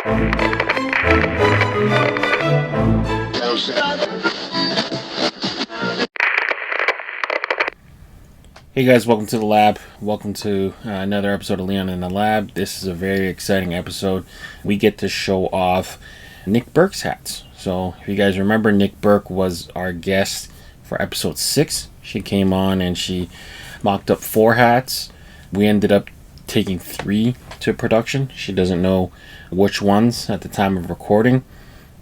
Hey guys, welcome to the lab. Welcome to another episode of Leon in the Lab. This is a very exciting episode. We get to show off Nick Burk's hats. So if you guys remember, Nick Burk was our guest for episode 6. She came on and she mocked up 4 hats. We ended up taking 3 to production. She doesn't know which ones at the time of recording.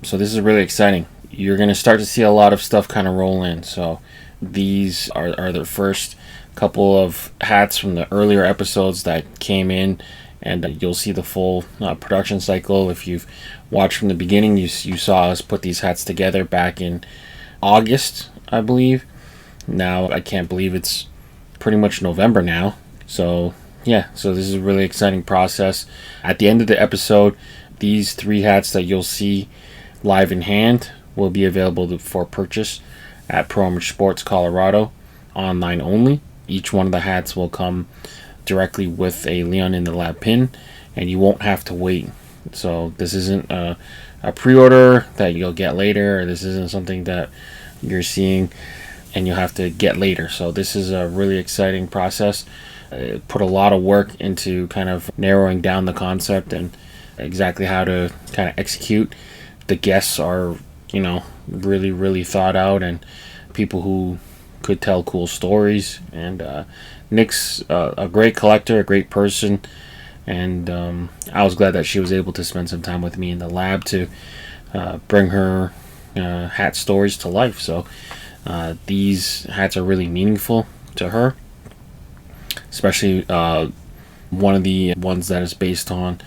So this is really exciting. You're going to start to see a lot of stuff kind of roll in. So these are the first couple of hats from the earlier episodes that came in, and you'll see the full production cycle. If you've watched from the beginning, you saw us put these hats together back in August, I believe. Now I can't believe it's pretty much November now. So yeah, so this is a really exciting process. At the end of the episode, these 3 hats that you'll see live in hand will be available for purchase at Homage Sports Colorado, online only. Each one of the hats will come directly with a Leon in the Lab pin, and you won't have to wait. So this isn't a pre-order that you'll get later, or this isn't something that you're seeing and you'll have to get later. So this is a really exciting process. Put a lot of work into kind of narrowing down the concept and exactly how to kind of execute. The guests are, really, really thought out, and people who could tell cool stories. And Nick's a great collector, a great person, and I was glad that she was able to spend some time with me in the lab to bring her hat stories to life. So these hats are really meaningful to her, especially one of the ones that is based on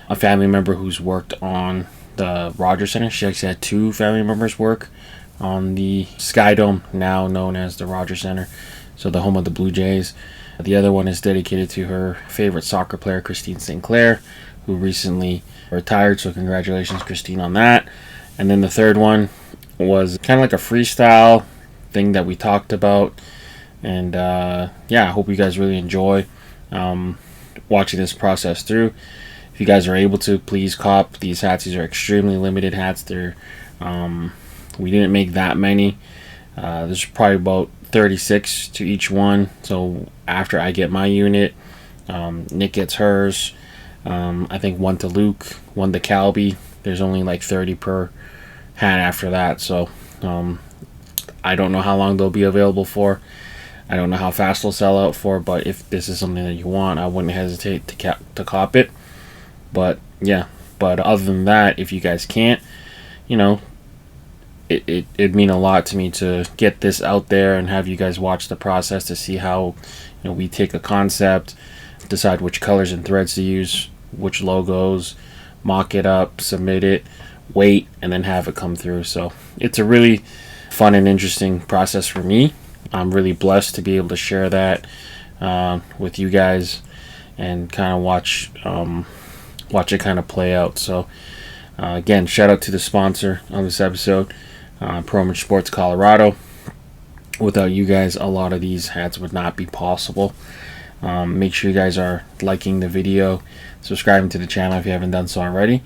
a family member who's worked on the Rogers Center. She actually had 2 family members work on the Skydome, now known as the Rogers Center, so the home of the Blue Jays. The other one is dedicated to her favorite soccer player, Christine Sinclair, who recently retired, so congratulations, Christine, on that. And then the third one was kind of like a freestyle thing that we talked about, and I hope you guys really enjoy watching this process through. If you guys are able to, please cop these hats. These are extremely limited hats. They're we didn't make that many. There's probably about 36 to each one. So after I get my unit, Nick gets hers. I think 1 to Luke, 1 to Calby. There's only like 30 per hat after that. So I don't know how long they'll be available for. I don't know how fast they'll sell out for. But if this is something that you want, I wouldn't hesitate to cop it. But yeah. But other than that, if you guys can't, it'd mean a lot to me to get this out there and have you guys watch the process to see how we take a concept, decide which colors and threads to use, which logos, mock it up, submit it, wait, and then have it come through. So it's a really fun and interesting process for me. I'm really blessed to be able to share that with you guys and kind of watch it kind of play out. So again, shout out to the sponsor on this episode, Homage Sports Colorado. Without you guys, a lot of these hats would not be possible. Make sure you guys are liking the video, subscribing to the channel if you haven't done so already,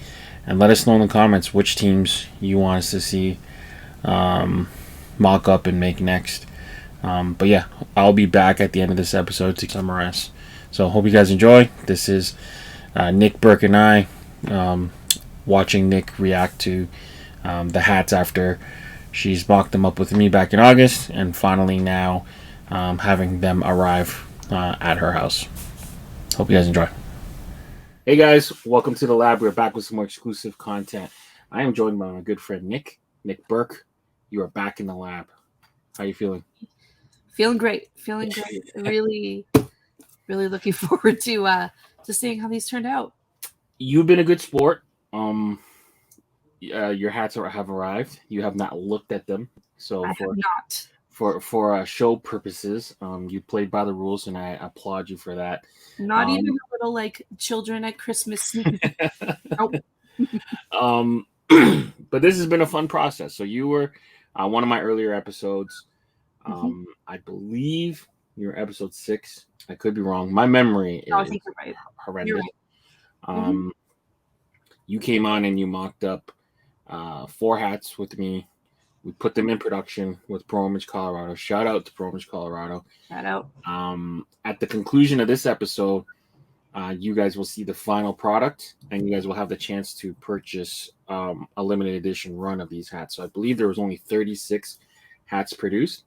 and let us know in the comments which teams you want us to see mock up and make next. But yeah, I'll be back at the end of this episode to summarize. So hope you guys enjoy. This is Nick Burk and I watching Nick react to the hats after she's mocked them up with me back in August, and finally now having them arrive at her house. Hope you guys enjoy. Hey guys, welcome to the lab. We're back with some more exclusive content. I am joined by my good friend Nick Burk. You are back in the lab. How are you feeling? Feeling great. Really, really looking forward to seeing how these turned out. You've been a good sport. Your hats have arrived. You have not looked at them, so I have not. For show purposes, you played by the rules, and I applaud you for that. Not even a little like children at Christmas. Nope. But this has been a fun process. So you were one of my earlier episodes. I believe you're episode 6. I could be wrong. My memory is I think you're right. horrendous. You're right. you came on and you mocked up 4 hats with me. We put them in production with Pro Homage Colorado. Shout out to Pro Homage Colorado. Shout out. At the conclusion of this episode, you guys will see the final product, and you guys will have the chance to purchase a limited edition run of these hats. So I believe there was only 36 hats produced.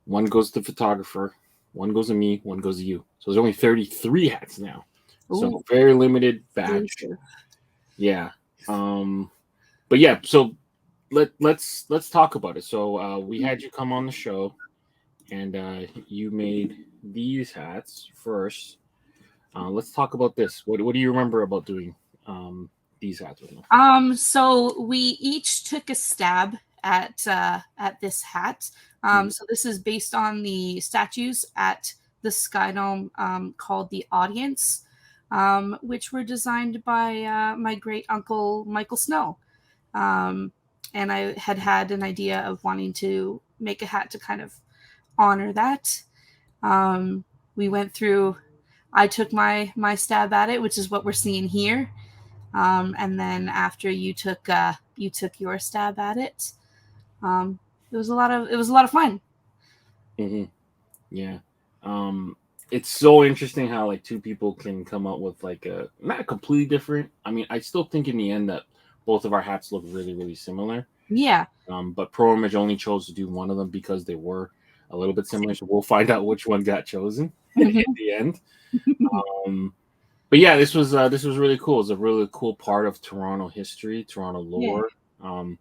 One goes to the photographer, one goes to me, one goes to you. So there's only 33 hats now. Ooh. So very limited batch. Yeah. But yeah, so let's talk about it. So we had you come on the show, and you made these hats first. Let's talk about this. What do you remember about doing these hats with them? So we each took a stab at this hat. So this is based on the statues at the Skydome called the Audience, which were designed by my great uncle Michael Snow. And I had an idea of wanting to make a hat to kind of honor that. We went through. I took my stab at it, which is what we're seeing here, and then after you took your stab at it, it was a lot of fun. Mm-hmm. Yeah, it's so interesting how like two people can come up with like a not completely different. I mean, I still think in the end that both of our hats look really, really similar. Yeah. But Pro Image only chose to do one of them because they were a little bit similar. So we'll find out which one got chosen at the end. But yeah, this was really cool. It's a really cool part of Toronto history, Toronto lore. Yeah.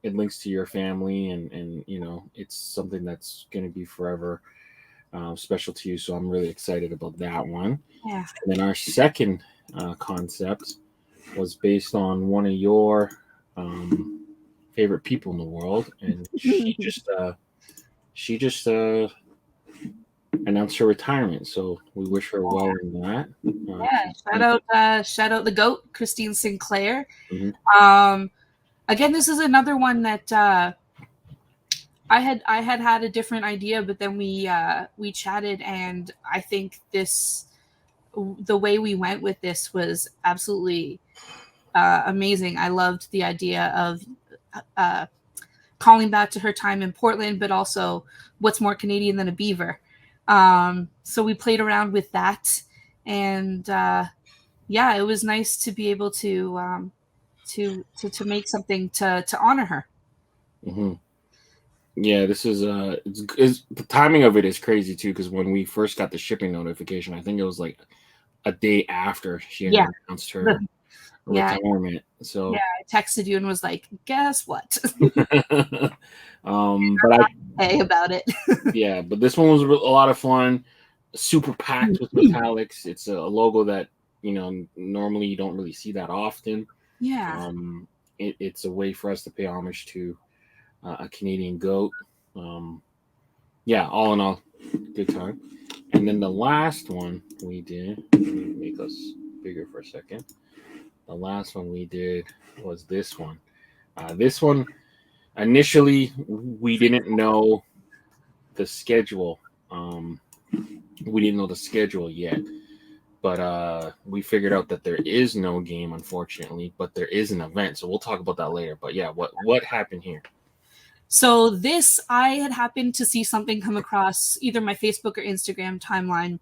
It links to your family, and you know, it's something that's going to be forever special to you. So I'm really excited about that one. Yeah. And then our second concept was based on one of your favorite people in the world, and she just announced her retirement. So we wish her well in that. Shout out the GOAT, Christine Sinclair. Mm-hmm. Again, this is another one that I had a different idea, but then we chatted, and I think the way we went with this was absolutely amazing. I loved the idea of calling back to her time in Portland, but also what's more Canadian than a beaver. So we played around with that, and yeah, it was nice to be able to make something to honor her. Mm-hmm. Yeah, this is the timing of it is crazy too, because when we first got the shipping notification, I think it was like a day after she announced her retirement. So yeah, I texted you and was like, guess what? But I about it. Yeah, but this one was a lot of fun, super packed with metallics. It's a logo that, you know, normally you don't really see that often. Yeah. It's a way for us to pay homage to a Canadian goat. Yeah, all in all, good time. And then the last one we did, let me make us bigger for a second. The last one we did was this one. This one, initially, we didn't know the schedule. We didn't know the schedule yet, but we figured out that there is no game, unfortunately, but there is an event. So we'll talk about that later. But yeah, what happened here? So this, I had happened to see something come across either my Facebook or Instagram timeline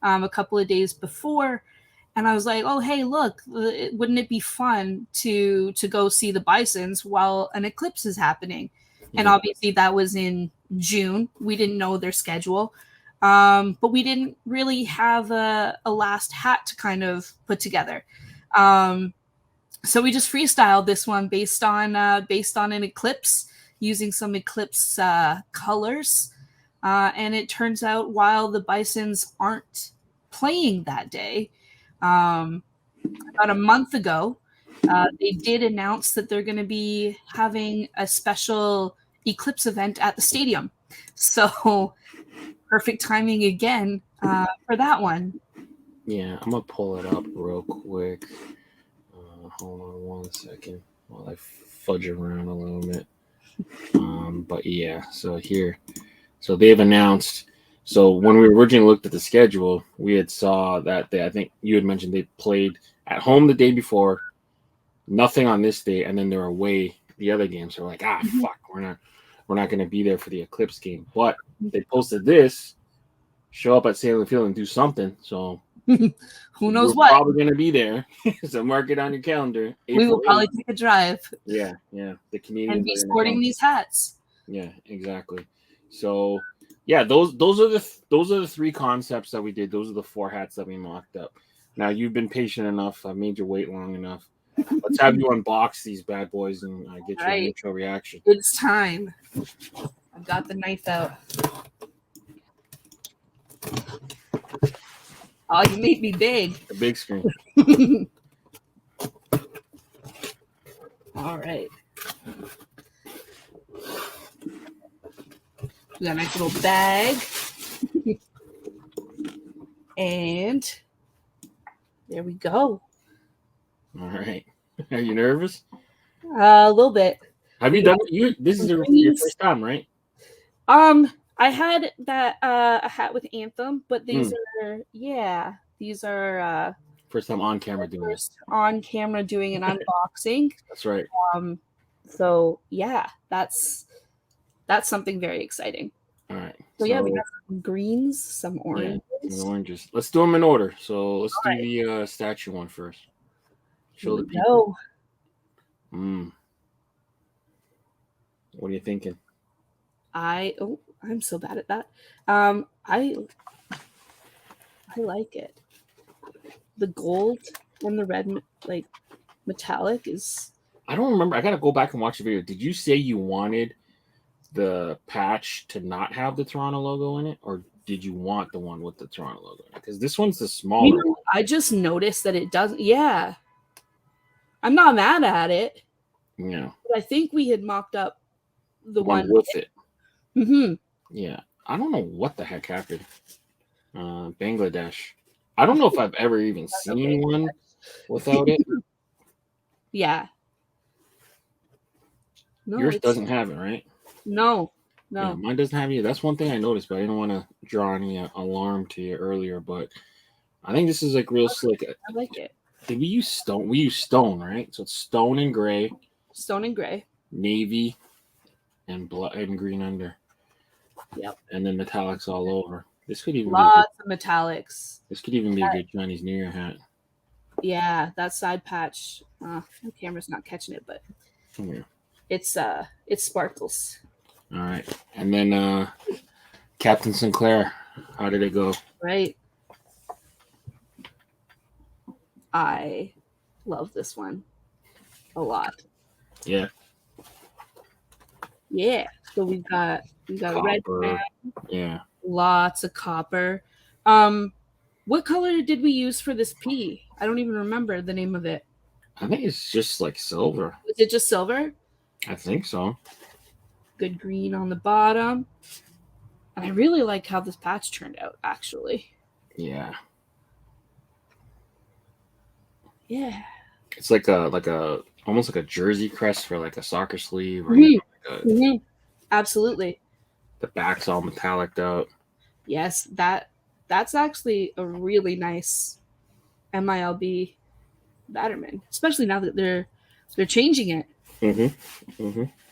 a couple of days before, and I was like, oh, hey, look, wouldn't it be fun to go see the Bisons while an eclipse is happening? Mm-hmm. And obviously that was in June. We didn't know their schedule, but we didn't really have a last hat to kind of put together. So we just freestyled this one based on an eclipse, using some eclipse colors. And it turns out while the Bisons aren't playing that day, about a month ago, they did announce that they're going to be having a special eclipse event at the stadium. So perfect timing again for that one. Yeah, I'm going to pull it up real quick. Hold on one second while I fudge around a little bit. But yeah, so they've announced. So when we originally looked at the schedule, we had saw that I think you had mentioned they played at home the day before, nothing on this day, and then they're away the other games. They're like, fuck, we're not going to be there for the Eclipse game. But they posted this, show up at Salem Field and do something. So who knows we're what? probably going to be there. So mark it on your calendar. We will probably 8th. take a drive. Yeah. The Canadians and be sporting these hats. Yeah, exactly. So yeah, those are the 3 concepts that we did. Those are the 4 hats that we mocked up. Now you've been patient enough. I've made you wait long enough. Let's have you unbox these bad boys and get your initial reaction. It's time. I've got the knife out. Oh, you made me big. The big screen. All right. We got a nice little bag. And there we go. All right. Are you nervous? A little bit. Have you done it? This is your first time, right? I had that a hat with Anthem, but these are first time on camera doing it. On camera doing an unboxing. That's right. So yeah, that's something very exciting. All right. So yeah, we got some greens, some oranges. Yeah, some oranges. Let's do them in order. So let's do the statue one first. Show the people. What are you thinking? I'm so bad at that. I like it. The gold and the red, like metallic, is. I don't remember. I gotta go back and watch the video. Did you say you wanted the patch to not have the Toronto logo in it, or did you want the one with the Toronto logo in it? Because this one's the smaller. I just noticed that it doesn't. Yeah, I'm not mad at it. Yeah, but I think we had mocked up the one with it. Mm-hmm. Yeah, I don't know what the heck happened. Bangladesh. I don't know if I've ever even seen one without it. Yeah. No, yours doesn't have it, right? No. Yeah, mine doesn't have it. That's one thing I noticed, but I didn't want to draw any alarm to you earlier. But I think this is like real slick. I like it. Did we use stone? We use stone, right? So it's stone and gray. Stone and gray. Navy and green under. Yep. And then metallics all over. This could even lots of metallics. This could even be a good Chinese New Year hat. Yeah, that side patch. The camera's not catching it, but it sparkles. All right, and then Captain Sinclair. How did it go? Right. I love this one a lot. Yeah. Yeah. So we got copper. Red. Yeah. Lots of copper. What color did we use for this P? I don't even remember the name of it. I think it's just like silver. Was it just silver? I think so. Good green on the bottom. And I really like how this patch turned out, actually. Yeah. Yeah. It's like a almost like a jersey crest for like a soccer sleeve. Or Absolutely. The back's all metallic out. Yes, that's actually a really nice MILB Batterman, especially now that they're changing it.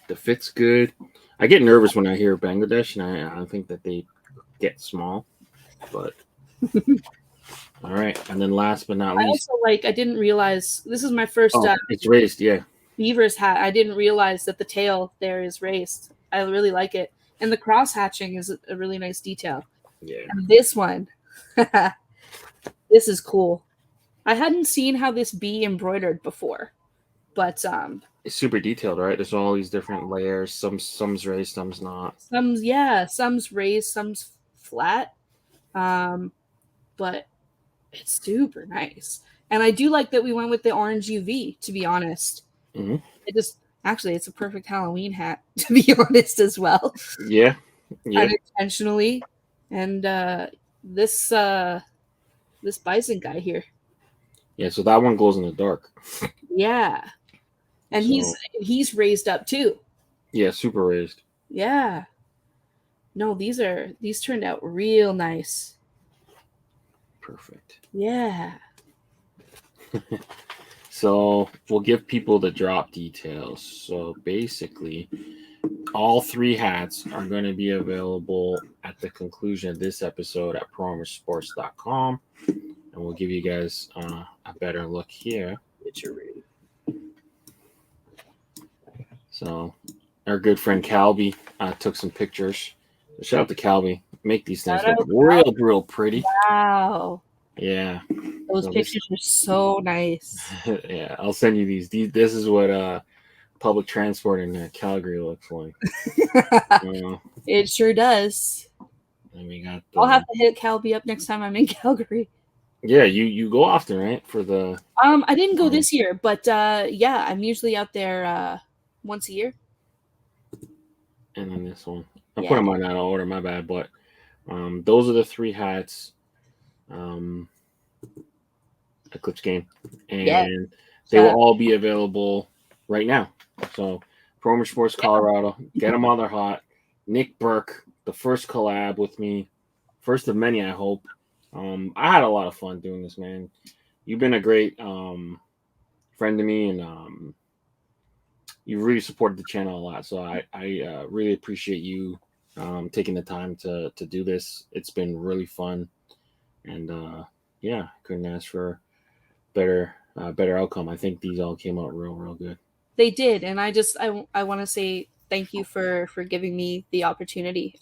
The fit's good. I get nervous when I hear Bangladesh, and I think that they get small, but all right. And then last but not least, I didn't realize this is my first. It's raised, yeah. Beavers hat. I didn't realize that the tail there is raised. I really like it, and the cross hatching is a really nice detail. Yeah. And this one, this is cool. I hadn't seen how this be embroidered before, but it's super detailed, right? There's all these different layers. Some's raised, some's not. Some's raised, some's flat. But it's super nice. And I do like that we went with the orange UV, to be honest. It's a perfect Halloween hat, to be honest, as well. Yeah. Unintentionally. And this bison guy here. Yeah, so that one glows in the dark. Yeah. And he's raised up too. Yeah, super raised. Yeah. No, these turned out real nice. Perfect. Yeah. So we'll give people the drop details. So basically, all three hats are going to be available at the conclusion of this episode at promosports.com. And we'll give you guys a better look here. So our good friend Calby took some pictures. Shout out to Calby. Make these things look real pretty. Wow. Yeah. Those pictures are so nice. Yeah, I'll send you these. This is what public transport in Calgary looks like. It sure does. And we got I'll have to hit Calby up next time I'm in Calgary. Yeah, you go often, right? For the I didn't go this year, but yeah, I'm usually out there once a year. And then this one. I'm putting mine out of order, my bad, but those are the three hats. Eclipse game. And they will all be available right now. So Promo Sports Colorado, get them while they're hot. Nick Burk, the first collab with me. First of many, I hope. I had a lot of fun doing this, man. You've been a great friend to me, and you really supported the channel a lot. So I really appreciate you taking the time to do this. It's been really fun, and yeah, couldn't ask for better outcome. I think these all came out real good. They did, and I want to say thank you for giving me the opportunity.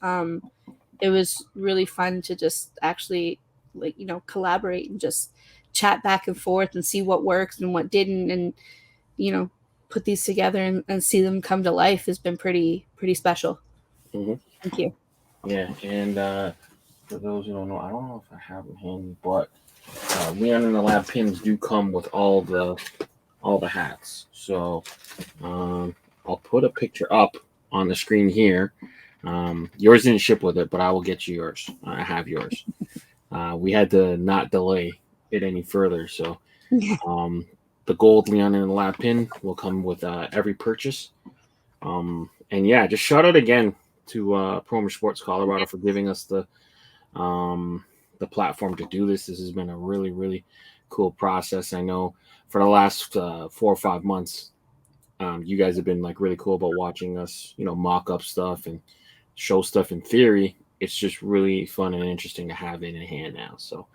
It was really fun to just actually collaborate and just chat back and forth and see what works and what didn't, and put these together and see them come to life has been pretty special. Mm-hmm. Thank you. Yeah, and for those who don't know, I don't know if I have them handy, but Leon in the Lab pins do come with all the hats. So I'll put a picture up on the screen here. Yours didn't ship with it, but I will get you yours. I have yours. We had to not delay it any further. So the gold Leon in the Lab pin will come with every purchase. And yeah, just shout out again to Promo Sports Colorado for giving us the platform to do this. This has been a really cool process. I know for the last 4 or 5 months, you guys have been like really cool about watching us, mock up stuff and show stuff in theory. It's just really fun and interesting to have it in hand now. So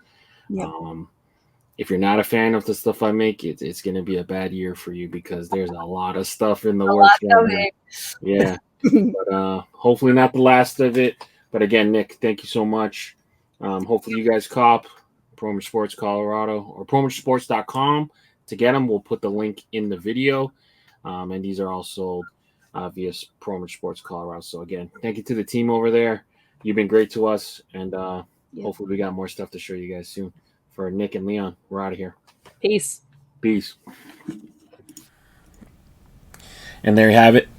if you're not a fan of the stuff I make, it's going to be a bad year for you because there's a lot of stuff in the works. Yeah. But hopefully not the last of it. But again, Nick, thank you so much. Hopefully you guys cop Promo Sports Colorado or promosports.com to get them. We'll put the link in the video. And these are all sold via Promo Sports Colorado. So again, thank you to the team over there. You've been great to us. And hopefully we got more stuff to show you guys soon. For Nick and Leon, we're out of here. Peace. And there you have it.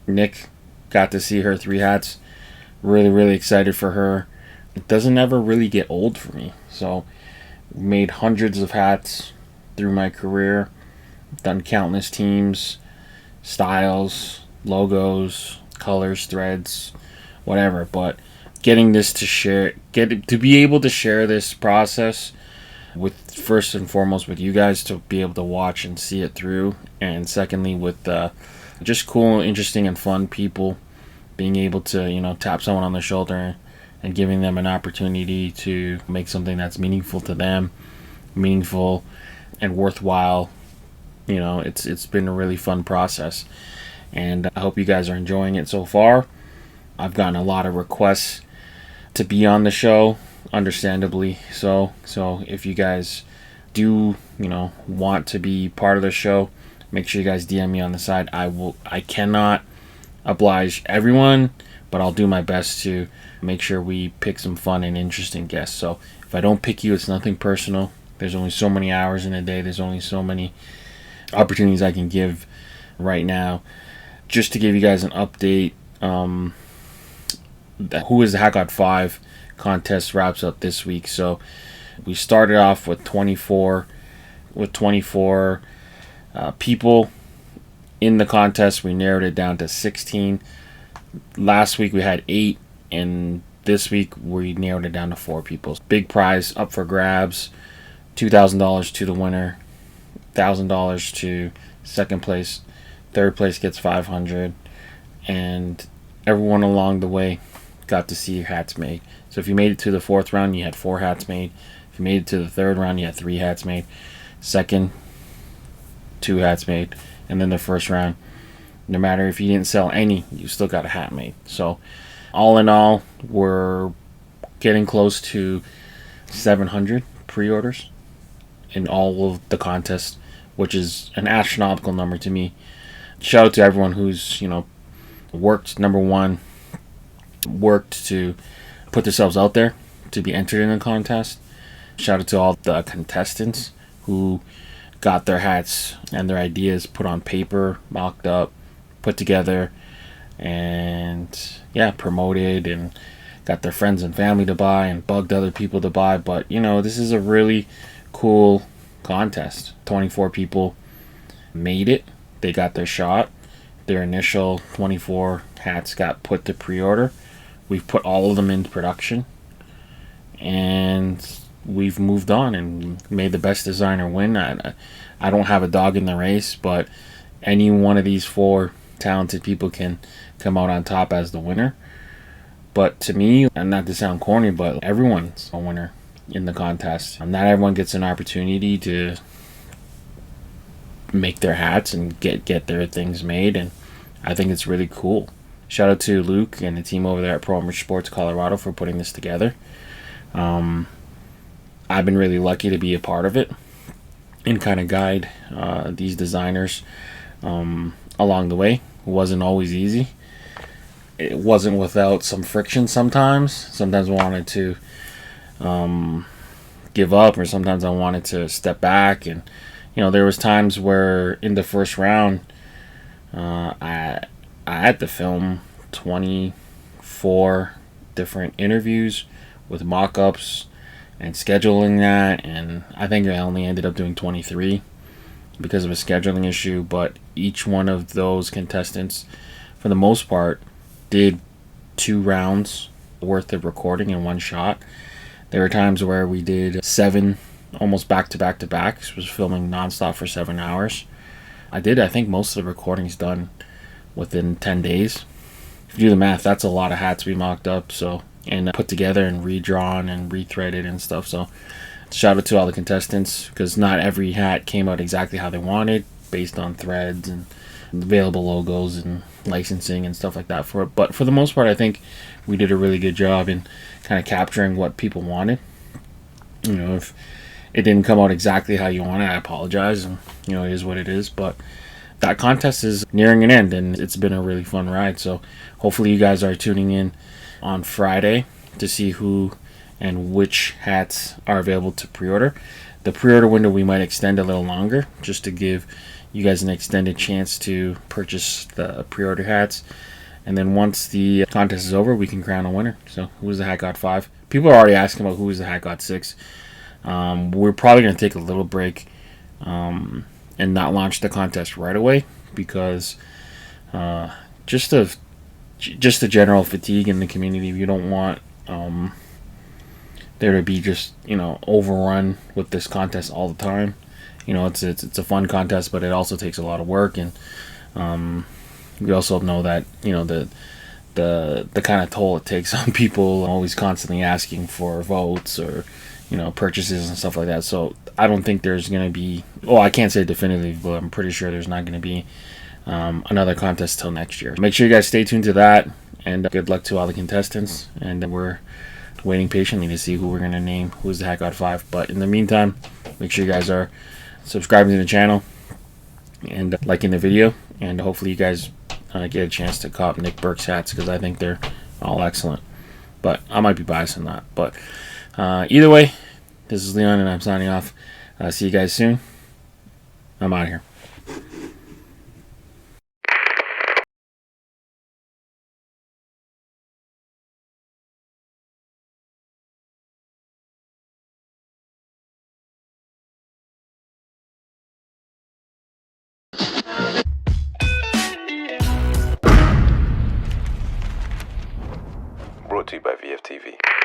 Nick got to see her 3 hats. Really excited for her. It doesn't ever really get old for me. So made hundreds of hats through my career. Done countless teams, styles, logos, colors, threads, whatever. But getting this to be able to share this process with, first and foremost, with you guys to be able to watch and see it through, and secondly with just cool, interesting, and fun people, being able to tap someone on the shoulder and giving them an opportunity to make something that's meaningful to them, meaningful and worthwhile. It's been a really fun process, and I hope you guys are enjoying it so far. I've gotten a lot of requests to be on the show, understandably so. So if you guys do, want to be part of the show, make sure you guys DM me on the side. I cannot oblige everyone, but I'll do my best to make sure we pick some fun and interesting guests. So if I don't pick you, it's nothing personal. There's only so many hours in a day. There's only so many opportunities I can give right now. Just to give you guys an update, Who is the Hat God 5 contest wraps up this week. So we started off with 24 people in the contest. We narrowed it down to 16. Last week we had 8, and this week we narrowed it down to 4 people. Big prize up for grabs. $2,000 to the winner, $1,000 to second place, third place gets $500, and everyone along the way got to see your hats made. So if you made it to the fourth round, you had 4 hats made. If you made it to the third round, you had 3 hats made. Second, 2 hats made, and then the first round, no matter if you didn't sell any, you still got a hat made. So all in all, we're getting close to 700 pre-orders in all of the contests, which is an astronomical number to me. Shout out to everyone who's, worked, number one, worked to put themselves out there to be entered in a contest. Shout out to all the contestants who got their hats and their ideas put on paper, mocked up, put together, and promoted, and got their friends and family to buy and bugged other people to buy. But this is a really cool contest. 24 people made it. They got their shot. Their initial 24 hats got put to pre-order. We've put all of them into production, and we've moved on and made the best designer win. I don't have a dog in the race, but any one of these 4 talented people can come out on top as the winner. But to me, and not to sound corny, but everyone's a winner in the contest. Not everyone gets an opportunity to make their hats and get their things made, and I think it's really cool. Shout out to Luke and the team over there at Pro Image Sports Colorado for putting this together. I've been really lucky to be a part of it and kind of guide these designers along the way. It wasn't always easy. It wasn't without some friction sometimes. Sometimes I wanted to give up, or sometimes I wanted to step back. And, there was times where in the first round, I had to film 24 different interviews with mock-ups and scheduling that, and I think I only ended up doing 23 because of a scheduling issue. But each one of those contestants, for the most part, did 2 rounds worth of recording in one shot. There were times where we did 7 almost back to back to back. It was filming nonstop for 7 hours. I think most of the recordings done within 10 days. If you do the math, that's a lot of hats we mocked up, and put together and redrawn and rethreaded and stuff. So shout out to all the contestants, because not every hat came out exactly how they wanted based on threads and available logos and licensing and stuff like that for it. But for the most part, I think we did a really good job in kind of capturing what people wanted. If it didn't come out exactly how you want it, I apologize, and it is what it is. But that contest is nearing an end, and it's been a really fun ride. So hopefully you guys are tuning in on Friday to see who and which hats are available to pre-order. The pre-order window we might extend a little longer, just to give you guys an extended chance to purchase the pre-order hats. And then once the contest is over, we can crown a winner. So who was the Hat God 5? People are already asking about who was the Hat God 6. We're probably going to take a little break and not launch the contest right away, because just the general fatigue in the community. We don't want there to be just overrun with this contest all the time. It's a fun contest, but it also takes a lot of work, and we also know that the kind of toll it takes on people always constantly asking for votes or purchases and stuff like that. So I don't think there's going to be, I can't say definitively, but I'm pretty sure there's not going to be another contest till next year. Make sure you guys stay tuned to that, and good luck to all the contestants. And we're waiting patiently to see who we're going to name who's the Hat God 5. But in the meantime, make sure you guys are subscribing to the channel and liking the video, and hopefully you guys get a chance to cop Nick Burk's hats, because I think they're all excellent. But I might be biased in that. But either way, this is Leon, and I'm signing off. See you guys soon. I'm out of here. Brought to you by VFTV.